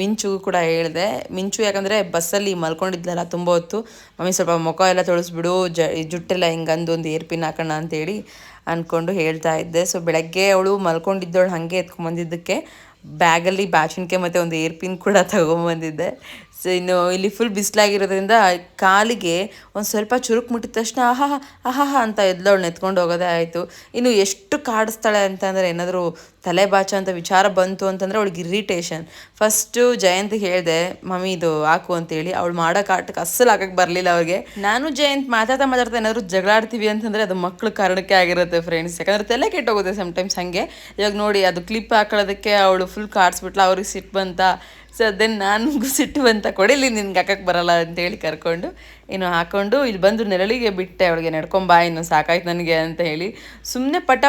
ಮಿಂಚು ಕೂಡ ಹೇಳಿದೆ. ಮಿಂಚು ಯಾಕಂದರೆ ಬಸ್ಸಲ್ಲಿ ಮಲ್ಕೊಂಡಿದ್ಲಲ್ಲ ತುಂಬ ಹೊತ್ತು, ಮಮ್ಮಿ ಸ್ವಲ್ಪ ಮುಖ ಎಲ್ಲ ತೊಳೆಸ್ಬಿಡು, ಜುಟ್ಟೆಲ್ಲ ಹಿಂಗಂದು ಒಂದು ಏರ್ಪಿನ್ ಹಾಕೋಣ ಅಂತೇಳಿ ಅಂದ್ಕೊಂಡು ಹೇಳ್ತಾ ಇದ್ದೆ. ಸೊ ಬೆಳಗ್ಗೆ ಅವಳು ಮಲ್ಕೊಂಡಿದ್ದವಳು ಹಾಗೆ ಎತ್ಕೊಂಬಂದಿದ್ದಕ್ಕೆ ಬ್ಯಾಗಲ್ಲಿ ಬಾಚಿನ್ಕೆ ಮತ್ತು ಒಂದು ಏರ್ಪಿನ್ ಕೂಡ ತೊಗೊಂಬಂದಿದ್ದೆ. ಸೊ ಇನ್ನು ಇಲ್ಲಿ ಫುಲ್ ಬಿಸಿಲಾಗಿರೋದ್ರಿಂದ ಕಾಲಿಗೆ ಒಂದು ಸ್ವಲ್ಪ ಚುರುಕು ಮುಟ್ಟಿದ ತಕ್ಷಣ ಆಹಾ ಅಂತ ಎದ್ಲವಳನ್ನ ಎತ್ಕೊಂಡು ಹೋಗೋದೇ ಆಯಿತು. ಇನ್ನು ಎಷ್ಟು ಕಾಡಿಸ್ತಾಳೆ ಅಂತಂದರೆ, ಏನಾದರೂ ತಲೆ ಬಾಚ ಅಂತ ವಿಚಾರ ಬಂತು ಅಂತಂದರೆ ಅವಳಿಗೆ ಇರಿಟೇಷನ್. ಫಸ್ಟು ಜಯಂತ್ಗೆ ಹೇಳಿದೆ, ಮಮ್ಮಿ ಇದು ಹಾಕು ಅಂತೇಳಿ. ಅವಳು ಮಾಡೋ ಕಾಟಕ್ಕೆ ಅಸ್ಸಲು ಹಾಕಕ್ಕೆ ಬರಲಿಲ್ಲ ಅವ್ರಿಗೆ. ನಾನು ಜಯಂತ್ ಮಾತಾಡ್ತಾ ಏನಾದರೂ ಜಗಳಾಡ್ತೀವಿ ಅಂತಂದರೆ ಅದು ಮಕ್ಳ ಕಾರಣಕ್ಕೆ ಆಗಿರುತ್ತೆ ಫ್ರೆಂಡ್ಸ್. ಯಾಕಂದರೆ ತಲೆ ಕೆಟ್ಟೋಗುತ್ತೆ ಸಮ್ಟೈಮ್ಸ್ ಹಾಗೆ. ಇವಾಗ ನೋಡಿ, ಅದು ಕ್ಲಿಪ್ ಹಾಕೊಳ್ಳೋದಕ್ಕೆ ಅವಳು ಫುಲ್ ಕಾಡಿಸ್ಬಿಟ್ಲ, ಅವ್ರಿಗೆ ಸಿಟ್ಟು ಬಂತ. ಸೊ ದೆನ್ ನನಗೂ ಸಿಟ್ಟು ಬಂತ, ಕೊಡಿಲಿ ನಿನ್ಗೆ ಹಾಕಕ್ಕೆ ಬರಲ್ಲ ಅಂತೇಳಿ ಕರ್ಕೊಂಡು ಇನ್ನು ಹಾಕ್ಕೊಂಡು ಇಲ್ಲಿ ಬಂದು ನೆರಳಿಗೆ ಬಿಟ್ಟೆ. ಅವಳಿಗೆ ನಡ್ಕೊಂಬಾ, ಇನ್ನು ಸಾಕಾಯ್ತು ನನಗೆ ಅಂತ ಹೇಳಿ. ಸುಮ್ಮನೆ ಪಟ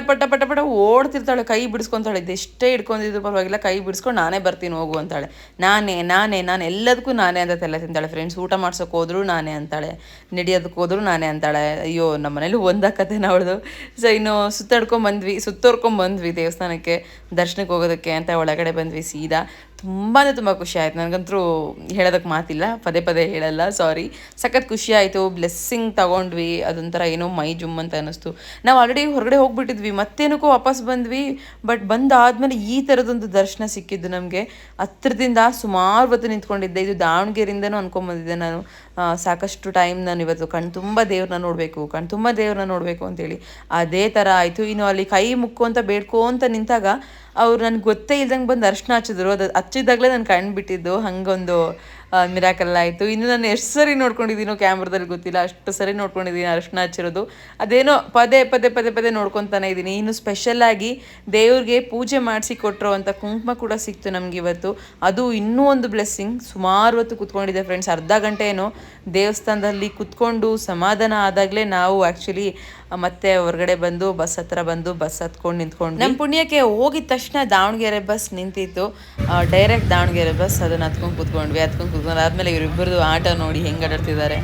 ಓಡ್ತಿರ್ತಾಳೆ, ಕೈ ಬಿಡಿಸ್ಕೊತಾಳೆ. ಇದೆಷ್ಟೇ ಹಿಡ್ಕೊಂಡಿದ್ದು ಪರವಾಗಿಲ್ಲ, ಕೈ ಬಿಡಿಸ್ಕೊಂಡು ನಾನೇ ಬರ್ತೀನಿ ಹೋಗು ಅಂತಾಳೆ. ನಾನು ಎಲ್ಲದಕ್ಕೂ ನಾನೇ ಅಂತ ತಲೆ ತಿಂತಾಳೆ ಫ್ರೆಂಡ್ಸ್. ಊಟ ಮಾಡ್ಸೋಕೆ ಹೋದ್ರು ನಾನೇ ಅಂತಾಳೆ, ನಡೆಯೋದಕ್ಕೆ ಹೋದ್ರು ನಾನೇ ಅಂತಾಳೆ. ಅಯ್ಯೋ, ನಮ್ಮ ಮನೇಲಿ ಒಂದಾಕತೆ ಅವಳದು. ಸೊ ಇನ್ನು ಸುತ್ತೋರ್ಕೊಂಬಂದ್ವಿ ದೇವಸ್ಥಾನಕ್ಕೆ ದರ್ಶನಕ್ಕೆ ಹೋಗೋದಕ್ಕೆ ಅಂತ ಒಳಗಡೆ ಬಂದ್ವಿ ಸೀದಾ. ತುಂಬಾ ಖುಷಿ ಆಯಿತು. ನನಗಂತೂ ಹೇಳೋದಕ್ಕೆ ಮಾತಿಲ್ಲ, ಪದೇ ಹೇಳಲ್ಲ, ಸಾರಿ. ಸಖತ್ ಖುಷಿ ಆಯಿತು. ಬ್ಲೆಸ್ಸಿಂಗ್ ತಗೊಂಡ್ವಿ. ಅದೊಂಥರ ಏನೋ ಮೈ ಜುಮ್ ಅಂತ ಅನ್ನಿಸ್ತು. ನಾವು ಆಲ್ರೆಡಿ ಹೊರಗಡೆ ಹೋಗ್ಬಿಟ್ಟಿದ್ವಿ, ಮತ್ತೇನಕ್ಕೋ ವಾಪಸ್ ಬಂದ್ವಿ. ಬಟ್ ಬಂದಾದ್ಮೇಲೆ ಈ ಥರದೊಂದು ದರ್ಶನ ಸಿಕ್ಕಿದ್ದು ನಮಗೆ. ಹತ್ರದಿಂದ ಸುಮಾರು ಹೊತ್ತು ನಿಂತ್ಕೊಂಡಿದ್ದೆ. ಇದು ದಾವಣಗೆರೆಯಿಂದನೂ ಅಂದ್ಕೊಂಬಂದಿದ್ದೆ ನಾನು. ಸಾಕಷ್ಟು ಟೈಮ್ ನಾನು ಇವತ್ತು ಕಣ್ತುಂಬ ದೇವ್ರನ್ನ ನೋಡಬೇಕು ಅಂತೇಳಿ. ಅದೇ ಥರ ಆಯಿತು. ಇನ್ನು ಅಲ್ಲಿ ಕೈ ಮುಕ್ಕು ಬೇಡ್ಕೊಂತ ನಿಂತಾಗ ಅವ್ರು ನನಗೆ ಗೊತ್ತೇ ಇಲ್ದಂಗೆ ಬಂದು ಅರ್ಶಿನ ಹಚ್ಚಿದ್ರು. ಅದು ಹಚ್ಚಿದಾಗಲೇ ನಾನು ಕಣ್ಬಿಟ್ಟಿದ್ದು. ಹಾಗೊಂದು ಮಿರಾಕಲ್ ಆಯಿತು. ಇನ್ನು ನಾನು ಎಷ್ಟು ಸರಿ ನೋಡ್ಕೊಂಡಿದ್ದೀನೋ ಕ್ಯಾಮ್ರಾದಲ್ಲಿ ಗೊತ್ತಿಲ್ಲ, ಅಷ್ಟು ಸರಿ ನೋಡ್ಕೊಂಡಿದ್ದೀನಿ ಅರ್ಶಿನ ಹಚ್ಚಿರೋದು. ಅದೇನೋ ಪದೇ ನೋಡ್ಕೊತಾನೆ ಇದ್ದೀನಿ. ಇನ್ನು ಸ್ಪೆಷಲ್ಲಾಗಿ ದೇವ್ರಿಗೆ ಪೂಜೆ ಮಾಡಿಸಿ ಕೊಟ್ಟರು ಅಂತ ಕುಂಕುಮ ಕೂಡ ಸಿಕ್ತು ನಮ್ಗೆ ಇವತ್ತು. ಅದು ಇನ್ನೂ ಒಂದು ಬ್ಲೆಸ್ಸಿಂಗ್. ಸುಮಾರು ಹೊತ್ತು ಕುತ್ಕೊಂಡಿದ್ದೆ ಫ್ರೆಂಡ್ಸ್, ಅರ್ಧ ಗಂಟೆ ಏನೋ ದೇವಸ್ಥಾನದಲ್ಲಿ ಕುತ್ಕೊಂಡು ಸಮಾಧಾನ ಆದಾಗಲೇ ನಾವು ಆ್ಯಕ್ಚುಲಿ ಮತ್ತೆ ಹೊರಗಡೆ ಬಂದು ಬಸ್ ಹತ್ರ ಬಂದು ಬಸ್ ಹತ್ಕೊಂಡು ನಿಂತ್ಕೊಂಡು, ನಮ್ಮ ಪುಣ್ಯಕ್ಕೆ ಹೋಗಿದ ತಕ್ಷಣ ದಾವಣಗೆರೆ ಬಸ್ ನಿಂತಿತ್ತು. ಡೈರೆಕ್ಟ್ ದಾವಣಗೆರೆ ಬಸ್, ಅದನ್ನು ಹತ್ಕೊಂಡು ಕೂತ್ಕೊಂಡ್ವಿ. ಆದಮೇಲೆ ಇವರಿಬ್ಬರದು ಆಟ ನೋಡಿ ಹೆಂಗೆ ಆಟಾಡ್ತಿದ್ದಾರೆ.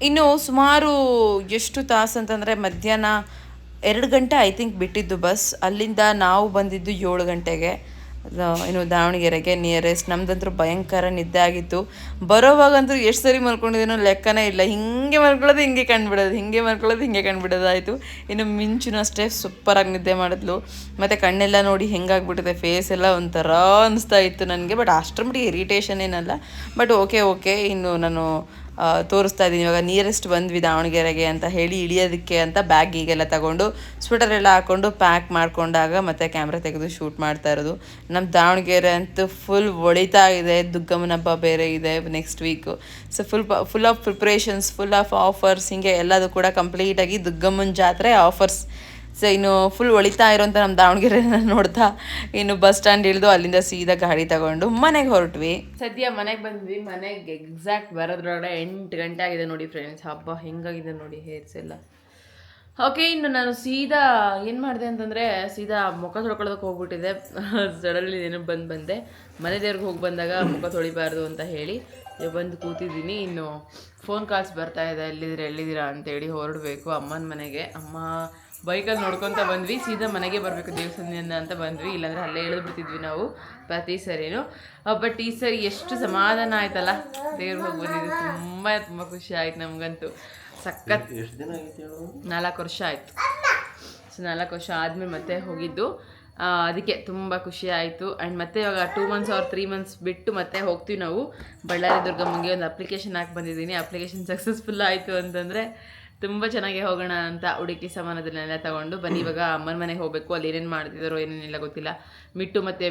ಇನ್ನು ಸುಮಾರು ಎಷ್ಟು ತಾಸು ಅಂತಂದರೆ ಮಧ್ಯಾಹ್ನ 2 ಗಂಟೆ ಐ ಥಿಂಕ್ ಬಿಟ್ಟಿದ್ದು ಬಸ್. ಅಲ್ಲಿಂದ ನಾವು ಬಂದಿದ್ದು 7 ಗಂಟೆಗೆ ಇನ್ನು ದಾವಣಗೆರೆಗೆ ನಿಯರೆಸ್ಟ್. ನಮ್ದಂತೂ ಭಯಂಕರ ನಿದ್ದೆ ಆಗಿತ್ತು. ಬರೋವಾಗಂತೂ ಎಷ್ಟು ಸರಿ ಮಲ್ಕೊಂಡಿದ್ದೀನೋ ಲೆಕ್ಕನೇ ಇಲ್ಲ. ಹಿಂಗೆ ಮಲ್ಕೊಳ್ಳೋದು ಹಿಂಗೆ ಕಂಡುಬಿಡೋದಾಯಿತು. ಇನ್ನು ಮಿಂಚುನೂ ಅಷ್ಟೇ ಸೂಪರಾಗಿ ನಿದ್ದೆ ಮಾಡಿದ್ಲು. ಮತ್ತು ಕಣ್ಣೆಲ್ಲ ನೋಡಿ ಹೆಂಗಾಗ್ಬಿಟ್ಟಿದೆ, ಫೇಸ್ ಎಲ್ಲ ಒಂಥರ ಅನಿಸ್ತಾ ಇತ್ತು ನನಗೆ. ಬಟ್ ಅಷ್ಟರ ಮಟ್ಟಿಗೆ ಇರಿಟೇಷನ್ ಏನಲ್ಲ. But okay. ಇನ್ನು ನಾನು ತೋರಿಸ್ತಾ ಇದ್ದೀನಿ. ಇವಾಗ ನಿಯರೆಸ್ಟ್ ಬಂದ್ವಿ ದಾವಣಗೆರೆಗೆ ಅಂತ ಹೇಳಿ ಇಳಿಯೋದಕ್ಕೆ ಅಂತ ಬ್ಯಾಗಿಗೆಲ್ಲ ತಗೊಂಡು ಸ್ವೆಟರ್ ಎಲ್ಲ ಹಾಕ್ಕೊಂಡು ಪ್ಯಾಕ್ ಮಾಡ್ಕೊಂಡಾಗ ಮತ್ತೆ ಕ್ಯಾಮ್ರಾ ತೆಗೆದು ಶೂಟ್ ಮಾಡ್ತಾ ಇರೋದು. ನಮ್ಮ ದಾವಣಗೆರೆ ಅಂತೂ ಫುಲ್ ಹೊಳಿತಾ ಇದೆ. ದುಗ್ಗಮ್ಮನ ಹಬ್ಬ ಬೇರೆ ಇದೆ next week. So full of preparations, full of offers, ಹಿಂಗೆ ಎಲ್ಲದೂ ಕೂಡ ಕಂಪ್ಲೀಟಾಗಿ ದುಗ್ಗಮ್ಮನ ಜಾತ್ರೆ ಆಫರ್ಸ್. ಸೊ ಇನ್ನು ಫುಲ್ ಹೊಳಿತಾ ಇರೋಂಥ ನಮ್ಮ ದಾವಣಗೆರೆನ ನೋಡ್ತಾ ಇನ್ನು ಬಸ್ ಸ್ಟ್ಯಾಂಡ್ ಇಳಿದು ಅಲ್ಲಿಂದ ಸೀದಾ ಗಾಡಿ ತಗೊಂಡು ಮನೆಗೆ ಹೊರಟ್ವಿ. ಸದ್ಯ ಮನೆಗೆ ಬಂದ್ವಿ. ಮನೆಗೆ ಎಕ್ಸಾಕ್ಟ್ ಬರೋದ್ರೊಳಗಡೆ 8 ಗಂಟೆ ಆಗಿದೆ ನೋಡಿ ಫ್ರೆಂಡ್ಸ್. ಹಬ್ಬ ಹೆಂಗಾಗಿದೆ ನೋಡಿ ಹೇರ್ಸ್ ಎಲ್ಲ. ಓಕೆ, ಇನ್ನು ನಾನು ಸೀದಾ ಏನು ಮಾಡಿದೆ ಅಂತಂದರೆ ಸೀದಾ ಮುಖ ತೊಳ್ಕೊಳ್ಳೋದಕ್ಕೆ ಹೋಗ್ಬಿಟ್ಟಿದ್ದೆ. ಸಡನ್ಲಿ ನೆನಪು ಬಂದೆ. ಮನೆ ದೇವ್ರಿಗೆ ಹೋಗಿ ಬಂದಾಗ ಮುಖ ತೊಳಿಬಾರ್ದು ಅಂತ ಹೇಳಿ ಬಂದು ಕೂತಿದ್ದೀನಿ. ಇನ್ನು ಫೋನ್ ಕಾಲ್ಸ್ ಬರ್ತಾಯಿದೆ, ಎಲ್ಲಿದ್ದೀರಾ ಅಂತೇಳಿ ಹೊರಡಬೇಕು ಅಮ್ಮನ ಮನೆಗೆ. ಅಮ್ಮ ಬೈಕಲ್ಲಿ ನೋಡ್ಕೊತ ಬಂದ್ವಿ, ಸೀದಾ ಮನೆಗೆ ಬರಬೇಕು ದೇವಸ್ಥಾನದಿಂದ ಅಂತ ಬಂದ್ವಿ, ಇಲ್ಲಾಂದರೆ ಅಲ್ಲೇ ಇಳಿದು ಬಿಡ್ತಿದ್ವಿ ನಾವು ಪ್ರತಿ ಸರಿನೂ. ಬಟ್ ಈ ಸರಿ ಎಷ್ಟು ಸಮಾಧಾನ ಆಯ್ತಲ್ಲ, ದೇವ್ರಿಗೆ ಹೋಗಿ ಬಂದಿದ್ದು ತುಂಬ ಖುಷಿ ಆಯ್ತು ನಮಗಂತೂ. ಸಖತ್. ಎಷ್ಟು ದಿನ ಆಗೈತೆ ಹೇಳು? 4 ವರ್ಷ ಆಯಿತು. ಸೊ 4 ವರ್ಷ ಆದಮೇಲೆ ಮತ್ತೆ ಹೋಗಿದ್ದು, ಅದಕ್ಕೆ ತುಂಬ ಖುಷಿ ಆಯಿತು. ಆ್ಯಂಡ್ ಮತ್ತೆ ಇವಾಗ 2 ಮಂತ್ಸ್ ಆರ್ 3 ಮಂತ್ಸ್ ಬಿಟ್ಟು ಮತ್ತೆ ಹೋಗ್ತೀವಿ ನಾವು ಬಳ್ಳಾರಿ ದುರ್ಗಮ್ಮಗೆ. ಒಂದು ಅಪ್ಲಿಕೇಶನ್ ಹಾಕಿ ಬಂದಿದ್ದೀನಿ. ಅಪ್ಲಿಕೇಶನ್ ಸಕ್ಸಸ್ಫುಲ್ ಆಯಿತು ಅಂತಂದರೆ ತುಂಬ ಚೆನ್ನಾಗಿ ಹೋಗೋಣ ಅಂತ ಹುಡುಕಿ ಸಾಮಾನದನ್ನೆಲ್ಲ ತೊಗೊಂಡು ಬನ್ನಿ. ಇವಾಗ ಅಮ್ಮನ ಮನೆಗೆ ಹೋಗಬೇಕು. ಅಲ್ಲಿ ಏನೇನು ಮಾಡ್ತಿದ್ದಾರೋ ಏನೇನಿಲ್ಲ ಗೊತ್ತಿಲ್ಲ. ಮಿಟ್ಟು ಮತ್ತು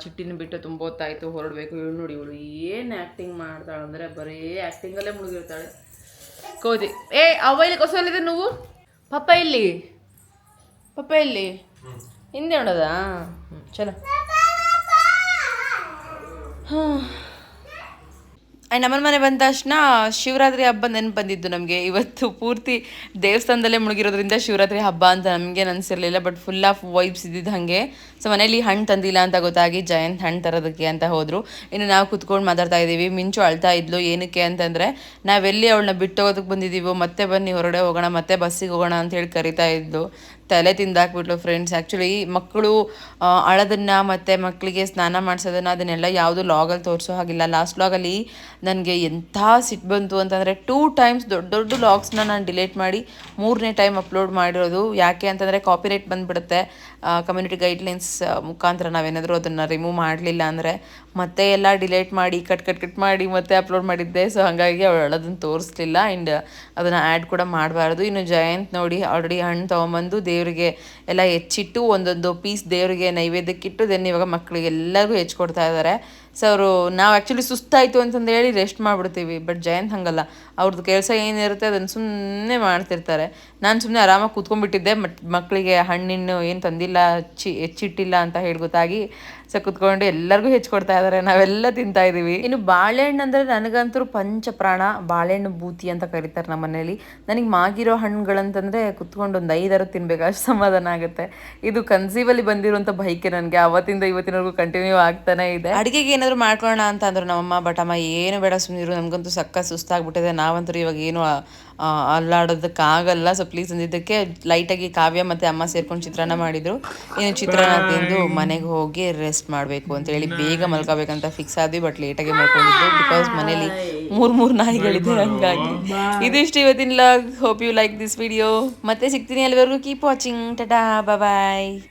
ಚಿಟ್ಟಿನ ಬಿಟ್ಟು ತುಂಬ ಹೊತ್ತಾಯಿತು ಹೊರಡಬೇಕು. ಇವಳು ನೋಡಿ, ಇವಳು ಏನು ಆ್ಯಕ್ಟಿಂಗ್ ಮಾಡ್ತಾಳೆ ಅಂದರೆ ಬರೀ ಆ್ಯಕ್ಟಿಂಗಲ್ಲೇ ಮುಳುಗಿರ್ತಾಳೆ. ಕೋತಿ ಅವ್ವ ಇಲ್ಲಿ ಕೊಸಲಿದೆ ನೀವು. ಪಪ್ಪ ಇಲ್ಲಿ ಹಿಂದೆ ನೋಡೋದಾ? ಚಲೋ. ಹಾಂ. ಆ್ಯಂಡ್ ನಮ್ಮನ ಮನೆ ಬಂದ ತಕ್ಷಣ ಶಿವರಾತ್ರಿ ಹಬ್ಬ ನೆನಪು ಬಂದಿದ್ದು ನಮಗೆ. ಇವತ್ತು ಪೂರ್ತಿ ದೇವಸ್ಥಾನದಲ್ಲೇ ಮುಳುಗಿರೋದ್ರಿಂದ ಶಿವರಾತ್ರಿ ಹಬ್ಬ ಅಂತ ನಮಗೆ ಅನಿಸಿರಲಿಲ್ಲ. ಬಟ್ ಫುಲ್ ಆಫ್ ವೈಬ್ಸ್ ಇದ್ದಿದ್ದು ಹಾಗೆ. ಸೊ ಮನೇಲಿ ಹಣ್ಣು ತಂದಿಲ್ಲ ಅಂತ ಗೊತ್ತಾಗಿ ಜಯಂತ್ ಹಣ್ಣು ತರೋದಕ್ಕೆ ಅಂತ ಹೋದರು. ಇನ್ನು ನಾವು ಕುತ್ಕೊಂಡು ಮಾತಾಡ್ತಾ ಇದ್ದೀವಿ. ಮಿಂಚು ಅಳ್ತಾ ಇದ್ಲು. ಏನಕ್ಕೆ ಅಂತಂದರೆ ನಾವೆಲ್ಲಿ ಅವಳನ್ನ ಬಿಟ್ಟೋಗೋದಕ್ಕೆ ಬಂದಿದ್ದೀವೋ, ಮತ್ತೆ ಬನ್ನಿ ಹೊರಗಡೆ ಹೋಗೋಣ, ಮತ್ತೆ ಬಸ್ಸಿಗೆ ಹೋಗೋಣ ಅಂತ ಹೇಳಿ ಕರಿತಾ ಇದ್ಲು. ತಲೆ ತಿಂದಾಕ್ಬಿಟ್ಲು ಫ್ರೆಂಡ್ಸ್. ಆ್ಯಕ್ಚುಲಿ ಮಕ್ಕಳು ಅಳೋದನ್ನು ಮತ್ತು ಮಕ್ಕಳಿಗೆ ಸ್ನಾನ ಮಾಡಿಸೋದನ್ನು ಅದನ್ನೆಲ್ಲ ಯಾವುದು ಲಾಗಲ್ಲಿ ತೋರಿಸೋ ಹಾಗಿಲ್ಲ. ಲಾಸ್ಟ್ ಲಾಗಲ್ಲಿ ನನಗೆ ಎಂಥ ಸಿಟ್ಟು ಬಂತು ಅಂತಂದರೆ 2 ಟೈಮ್ಸ್ ದೊಡ್ಡ ಲಾಗ್ಸ್ನ ನಾನು ಡಿಲೀಟ್ ಮಾಡಿ 3ನೇ ಟೈಮ್ ಅಪ್ಲೋಡ್ ಮಾಡಿರೋದು. ಯಾಕೆ ಅಂತಂದರೆ ಕಾಪಿರೈಟ್ ಬಂದುಬಿಡುತ್ತೆ. ಕಮ್ಯುನಿಟಿ ಗೈಡ್ಲೈನ್ಸ್ ಮುಖಾಂತರ ನಾವೇನಾದರೂ ಅದನ್ನು ರಿಮೂವ್ ಮಾಡಲಿಲ್ಲ ಅಂದರೆ ಮತ್ತೆ ಎಲ್ಲ ಡಿಲೀಟ್ ಮಾಡಿ ಕಟ್ ಮಾಡಿ ಮತ್ತೆ ಅಪ್ಲೋಡ್ ಮಾಡಿದ್ದೆ. ಸೊ ಹಾಗಾಗಿ ಅವಳು ಅದನ್ನು ತೋರಿಸ್ಲಿಲ್ಲ. ಆ್ಯಂಡ್ ಅದನ್ನು ಆ್ಯಡ್ ಕೂಡ ಮಾಡಬಾರ್ದು. ಇನ್ನು ಜಯಂತ್ ನೋಡಿ ಆಲ್ರೆಡಿ ಹಣ್ಣು ತೊಗೊಂಬಂದು ದೇವರಿಗೆ ಎಲ್ಲ ಹೆಚ್ಚಿಟ್ಟು ಒಂದೊಂದು ಪೀಸ್ ದೇವರಿಗೆ ನೈವೇದ್ಯಕ್ಕಿಟ್ಟು ದೆನ್ ಇವಾಗ ಮಕ್ಕಳಿಗೆ ಎಲ್ಲರಿಗೂ ಹೆಚ್ಚಿಕೊಡ್ತಾ ಇದ್ದಾರೆ. ಸೊ ಅವರು ನಾವು ಆ್ಯಕ್ಚುಲಿ ಸುಸ್ತಾಯಿತು ಅಂತಂದು ಹೇಳಿ ರೆಸ್ಟ್ ಮಾಡಿಬಿಡ್ತೀವಿ. ಬಟ್ ಜಯಂತ್ ಹಾಗಲ್ಲ, ಅವ್ರದ್ದು ಕೆಲಸ ಏನಿರುತ್ತೆ ಅದನ್ನು ಸುಮ್ಮನೆ ಮಾಡ್ತಿರ್ತಾರೆ. ನಾನು ಸುಮ್ಮನೆ ಆರಾಮಾಗಿ ಕೂತ್ಕೊಂಡ್ಬಿಟ್ಟಿದ್ದೆ. ಮಕ್ಕಳಿಗೆ ಹಣ್ಣಿನ್ನು ಏನು ತಂದಿಲ್ಲ, ಹೆಚ್ಚಿಟ್ಟಿಲ್ಲ ಅಂತ ಹೇಳಿ ಗೊತ್ತಾಗಿ ಸೊ ಕುತ್ಕೊಂಡು ಎಲ್ಲರಿಗೂ ಹೆಚ್ಚಿಕೊಡ್ತಾ ಇದ್ದಾರೆ. ನಾವೆಲ್ಲ ತಿಂತಾ ಇದ್ದೀವಿ. ಇನ್ನು ಬಾಳೆಹಣ್ಣು ಅಂದರೆ ನನಗಂತೂ ಪಂಚ ಪ್ರಾಣ. ಬಾಳೆಹಣ್ಣು ಬೂತಿ ಅಂತ ಕರೀತಾರೆ ನಮ್ಮ ಮನೇಲಿ. ನನಗೆ ಮಾಗಿರೋ ಹಣ್ಣುಗಳಂತಂದರೆ ಕುತ್ಕೊಂಡು ಒಂದು 5 ತಿನ್ಬೇಕು, ಅಷ್ಟು ಸಮಾಧಾನ ಆಗುತ್ತೆ. ಇದು ಕನ್ಸೀವಲ್ಲಿ ಬಂದಿರುವಂಥ ಬೈಕೆ ನನಗೆ. ಅವತ್ತಿಂದ ಇವತ್ತಿನವರೆಗೂ ಕಂಟಿನ್ಯೂ ಆಗ್ತಾನೆ ಇದೆ. ಅಡುಗೆಗೆ ಏನಾದರೂ ಮಾಡ್ಕೊಳ್ಳೋಣ ಅಂತ ಅಂದರು ನಮ್ಮಮ್ಮ. ಬಟ್ ಅಮ್ಮ ಏನು ಬೇಡ ಸುಮ್ಮನಿರು, ನಮಗಂತೂ ಸಕ್ಕ ಸುಸ್ತಾಗ್ಬಿಟ್ಟಿದೆ. ನಾವಂತೂ ಇವಾಗ ಏನು ಅಲ್ಲಾಡೋದಕ್ಕಾಗಲ್ಲ. ಸೊ ಪ್ಲೀಸ್ ಅಂದಿದ್ದಕ್ಕೆ ಲೈಟಾಗಿ ಕಾವ್ಯ ಮತ್ತು ಅಮ್ಮ ಸೇರ್ಕೊಂಡು ಚಿತ್ರಾನ್ನ ಮಾಡಿದರು. ಇನ್ನು ಚಿತ್ರಾನ್ನ ತಿಂದು ಮನೆಗೆ ಹೋಗಿ ರೆಸ್ಟ್ ಮಾಡಬೇಕು ಅಂತೇಳಿ ಬೇಗ ಮಲ್ಕೋಬೇಕಂತ ಫಿಕ್ಸ್ ಆದ್ವಿ. ಬಟ್ ಲೇಟಾಗಿ ಮಲ್ಕೊಂಡಿದ್ದು ಬಿಕಾಸ್ ಮನೇಲಿ 3 ನಾಯಿಗಳಿದೆ. ಹಂಗಾಗಿ ಇದಿಷ್ಟು ಇವತ್ತಿನ log. Hope you like this video. ಮತ್ತೆ ಸಿಗ್ತೀನಿ. ಅಲ್ಲಿವರೆಗೂ ಕೀಪ್ ವಾಚಿಂಗ್. ಟಾಟಾ, ಬಾಯ್.